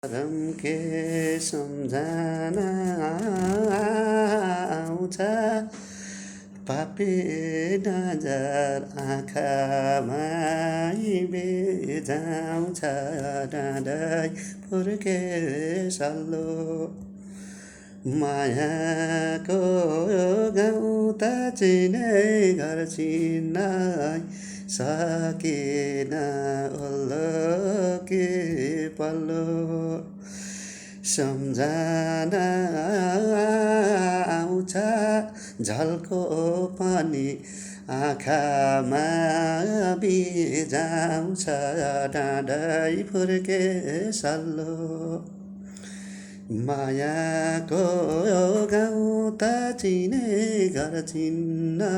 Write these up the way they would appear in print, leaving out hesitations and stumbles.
रम के सम्झना आउँछ पापी नजर आँखामा बेजाउँछ डाँडै फुर्के सल्लो मायाको गाउँ त चिने घर चिन्नै सकेन ओल्लो के पल्लो सम्झना आउँछ झल्को पनि आँखामा बिजाउँछ डाँडै फुर्के सल्लो मायाको गाउँ त चिने घर चिन्न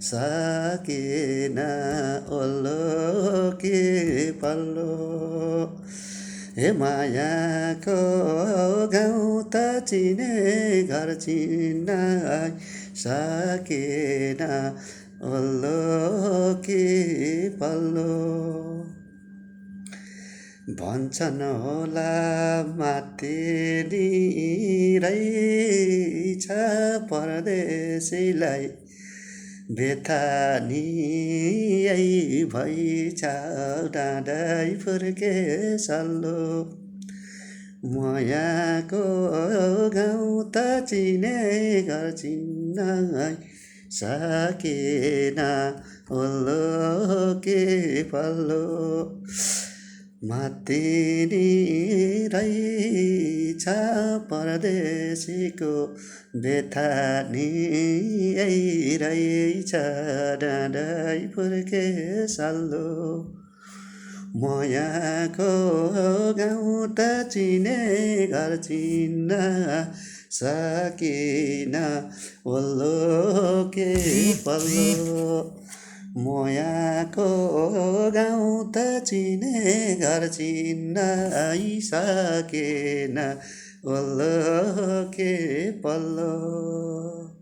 सकेन ओल्लो के पल्लो हे मायाको गाउँ त चिने घर चिन्न सकेन ओल्लो के पल्लो भन्छन् होला माथि रहेछ परदेशीलाई बेथा नि भइछ डाँडै फुर्के सल्लो मायाको गाउँ त चिने घर चिन्न सकेन ओल्लो के पल्लो माथि रहेछ परदेशीको बेथा नि रहेछ डाँडै फुर्के सल्लो मायाको गाउँ त चिने घर चिन्न सकेन ओल्लो के पल्लो मायाको गाउँ त चिने घर चिन्न सकेन ओल्लो के पल्लो